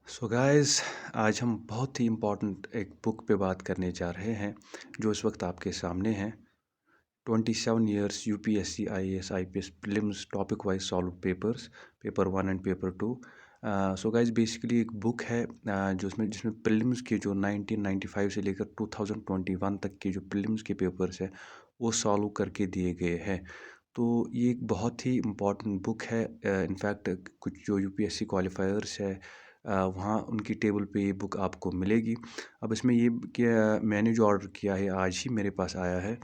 So guys, आज हम बहुत ही इम्पोर्टेंट एक बुक पे बात करने जा रहे हैं जो इस वक्त आपके सामने है। 27 years UPSC IAS IPS prelims topic wise solve papers, paper 1 and paper 2। So guys, basically एक बुक है जो जिसमें प्रीलिम्स के जो 1995 से लेकर 2021 तक के जो प्रीलिम्स के पेपर्स है वो सॉल्व करके दिए गए हैं। तो ये एक बहुत ही इम्पॉर्टेंट बुक है। इनफैक्ट कुछ जो यूपीएससी क्वालिफायर्स है वहाँ उनकी टेबल पे ये बुक आपको मिलेगी। अब इसमें ये क्या मैंने जो ऑर्डर किया है आज ही मेरे पास आया है।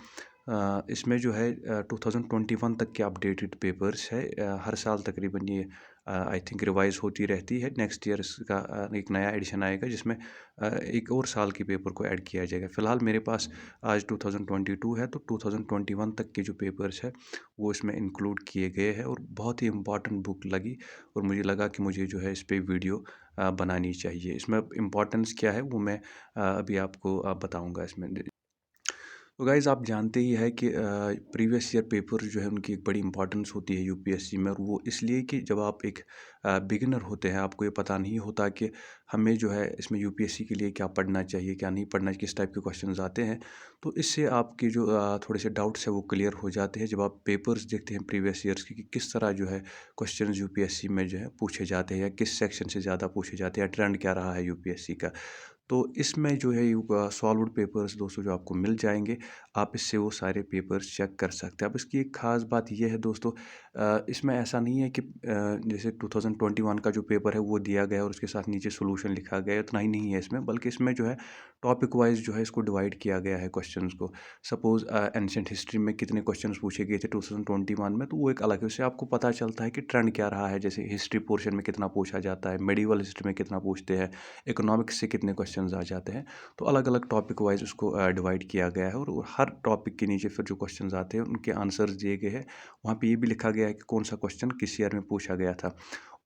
इसमें जो है 2021 तक के अपडेटेड पेपर्स है। हर साल तकरीबन ये आई थिंक रिवाइज होती रहती है। नेक्स्ट ईयर इसका एक नया एडिशन आएगा जिसमें एक और साल के पेपर को ऐड किया जाएगा। फ़िलहाल मेरे पास आज 2022 है, तो 2021 तक के जो पेपर्स है वो इसमें इंक्लूड किए गए हैं और बहुत ही इम्पॉर्टेंट बुक लगी और मुझे लगा कि मुझे जो है इस पे वीडियो बनानी चाहिए। इसमें इम्पोर्टेंस क्या है वो मैं अभी आपको बताऊंगा इसमें। तो गाइज़, आप जानते ही है कि प्रीवियस ईयर पेपर जो है उनकी एक बड़ी इंपॉर्टेंस होती है यूपीएससी में, और वो इसलिए कि जब आप एक बिगिनर होते हैं आपको ये पता नहीं होता कि हमें जो है इसमें यूपीएससी के लिए क्या पढ़ना चाहिए, क्या नहीं पढ़ना चाहिए, किस टाइप के क्वेश्चंस आते हैं। तो इससे आपके जो थोड़े से डाउट्स है वो क्लियर हो जाते हैं जब आप पेपर्स देखते हैं प्रीवियस ईयर्स की कि किस तरह जो है क्वेश्चन यूपीएससी में जो है पूछे जाते हैं या किस सेक्शन से ज़्यादा पूछे जाते हैं या ट्रेंड क्या रहा है यूपीएससी का। तो इसमें जो है सॉल्व्ड पेपर्स दोस्तों जो आपको मिल जाएंगे, आप इससे वो सारे पेपर्स चेक कर सकते हैं। अब इसकी एक ख़ास बात यह है दोस्तों, इसमें ऐसा नहीं है कि जैसे 2021 का जो पेपर है वो दिया गया है और उसके साथ नीचे सॉल्यूशन लिखा गया है, उतना ही नहीं है इसमें, बल्कि इसमें जो है टॉपिक वाइज जो है इसको डिवाइड किया गया है क्वेश्चंस को। सपोज़ एंशिएंट हिस्ट्री में कितने क्वेश्चंस पूछे गए थे 2021 में, तो वो एक अलग है, उससे आपको पता चलता है कि ट्रेंड क्या रहा है। जैसे हिस्ट्री पोर्शन में कितना पूछा जाता है, मेडिवल हिस्ट्री में कितना पूछते हैं, इकोनॉमिक्स से कितने क्वेश्चंस आ जाते हैं। तो अलग अलग टॉपिक वाइज उसको डिवाइड किया गया है और हर टॉपिक के नीचे फिर जो क्वेश्चंस आते हैं उनके आंसर्स दिए गए हैं। वहाँ पे ये भी लिखा गया है कि कौन सा क्वेश्चन किस ईयर में पूछा गया था।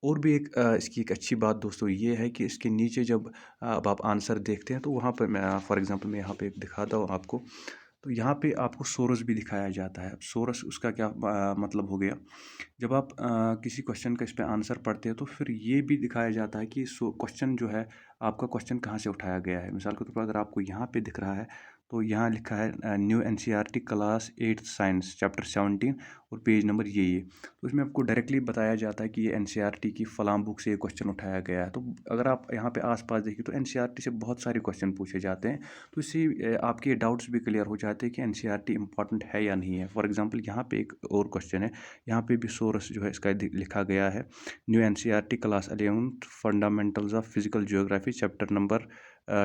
और भी एक इसकी एक अच्छी बात दोस्तों ये है कि इसके नीचे जब अब आप आंसर देखते हैं तो वहाँ पर मैं फॉर एग्जांपल मैं यहाँ पे एक दिखाता हूँ आपको। तो यहाँ पे आपको सोर्स भी दिखाया जाता है। अब सोर्स उसका क्या मतलब हो गया, जब आप किसी क्वेश्चन का इस पे आंसर पढ़ते हैं तो फिर ये भी दिखाया जाता है कि क्वेश्चन जो है आपका क्वेश्चन कहाँ से उठाया गया है। मिसाल के तौर पर अगर आपको यहाँ पे दिख रहा है तो यहाँ लिखा है new NCERT class 8 science chapter 17 और पेज नंबर ये तो इसमें आपको डायरेक्टली बताया जाता है कि ये एनसीईआरटी की फलां बुक से ये क्वेश्चन उठाया गया है। तो अगर आप यहाँ पे आसपास देखिए तो एनसीईआरटी से बहुत सारे क्वेश्चन पूछे जाते हैं। तो इससे आपके डाउट्स भी क्लियर हो जाते हैं कि एनसीईआरटी इंपॉर्टेंट है या नहीं है। फॉर एग्जांपल यहाँ पे एक और क्वेश्चन है, यहाँ पे भी सोर्स जो है इसका लिखा गया है new NCERT class 11 fundamentals of physical geography chapter number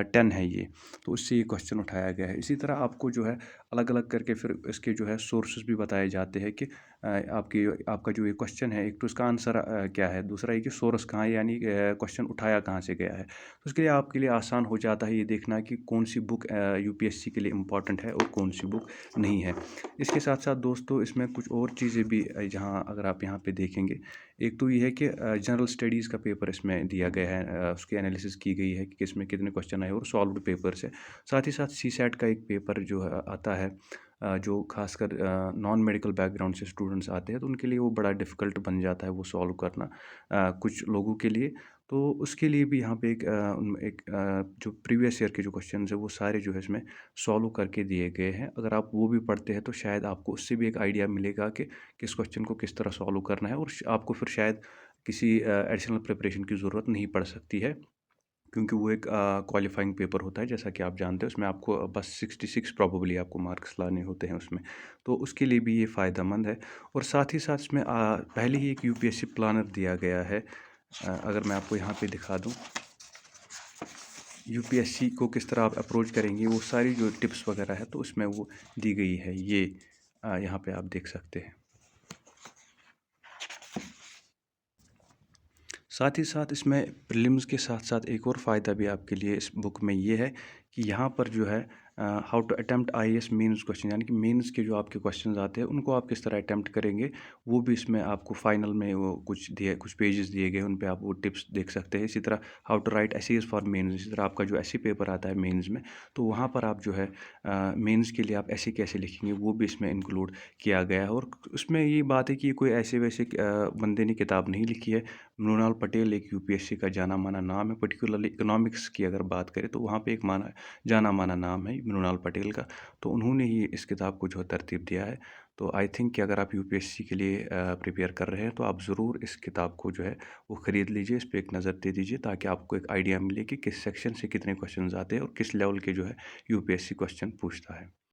10 है ये। तो उससे ये क्वेश्चन उठाया गया है। इसी तरह आपको जो है अलग अलग करके फिर इसके जो है सोर्सेज भी बताए जाते हैं कि आपका जो ये क्वेश्चन है, एक तो इसका आंसर क्या है, दूसरा ये कि सोर्स कहाँ है, यानी क्वेश्चन उठाया कहाँ से गया है। तो उसके लिए आपके लिए आसान हो जाता है ये देखना कि कौन सी बुक यूपीएससी के लिए इम्पॉर्टेंट है और कौन सी बुक नहीं है। इसके साथ साथ दोस्तों इसमें कुछ और चीज़ें भी जहाँ अगर आप यहाँ पे देखेंगे, एक तो ये है कि जनरल स्टडीज़ का पेपर इसमें दिया गया है, उसकी एनालिसिस की गई है कि किसमें कितने क्वेश्चन आए और सॉल्व्ड पेपर्स है। साथ ही साथ सीसैट का एक पेपर जो है आता है, जो खासकर नॉन मेडिकल बैकग्राउंड से स्टूडेंट्स आते हैं तो उनके लिए वो बड़ा डिफ़िकल्ट बन जाता है वो सॉल्व करना कुछ लोगों के लिए। तो उसके लिए भी यहाँ पे जो प्रीवियस ईयर के जो क्वेश्चंस है वो सारे जो है इसमें सॉल्व करके दिए गए हैं। अगर आप वो भी पढ़ते हैं तो शायद आपको उससे भी एक आइडिया मिलेगा कि किस क्वेश्चन को किस तरह सॉल्व करना है, और आपको फिर शायद किसी एडिशनल प्रिपरेशन की ज़रूरत नहीं पड़ सकती है, क्योंकि वो एक क्वालिफाइंग पेपर होता है जैसा कि आप जानते हैं। उसमें आपको बस 66 प्रॉबेबली आपको मार्क्स लाने होते हैं उसमें। तो उसके लिए भी ये फ़ायदेमंद है। और साथ ही साथ इसमें पहले ही एक यूपीएससी प्लानर दिया गया है। अगर मैं आपको यहाँ पे दिखा दूँ यूपीएससी को किस तरह आप अप्रोच करेंगे, वो सारी जो टिप्स वगैरह है तो उसमें वो दी गई है। ये यहाँ पे आप देख सकते हैं। साथ ही साथ इसमें प्रीलिम्स के साथ साथ एक और फ़ायदा भी आपके लिए इस बुक में ये है कि यहाँ पर जो है how to attempt IAS mains question, यानी कि मेंस के जो आपके क्वेश्चंस आते हैं उनको आप किस तरह अटेम्प्ट करेंगे, वो भी इसमें आपको फाइनल में वो कुछ पेजेस दिए गए, उन पे आप वो टिप्स देख सकते हैं। इसी तरह how to write essays for mains, इसी तरह आपका जो एसे पेपर आता है मेंस में, तो वहाँ पर आप जो है मेंस के लिए आप ऐसे कैसे लिखेंगे वो भी इसमें इंक्लूड किया गया है। और उसमें ये बात है कि कोई ऐसे वैसे बंदे ने किताब नहीं लिखी है। मृणाल पटेल एक यूपीएससी का जाना माना नाम है, पर्टिकुलरली इकोनॉमिक्स की अगर बात करें तो वहाँ पे एक जाना माना नाम है मृणाल पटेल का। तो उन्होंने ही इस किताब को जो है तरतीब दिया है। तो आई थिंक कि अगर आप यूपीएससी के लिए प्रिपेयर कर रहे हैं तो आप ज़रूर इस किताब को जो है वो ख़रीद लीजिए, इस पे एक नज़र दे दीजिए, ताकि आपको एक आइडिया मिले कि किस सेक्शन से कितने क्वेश्चन आते हैं और किस लेवल के जो है यूपीएससी क्वेश्चन पूछता है।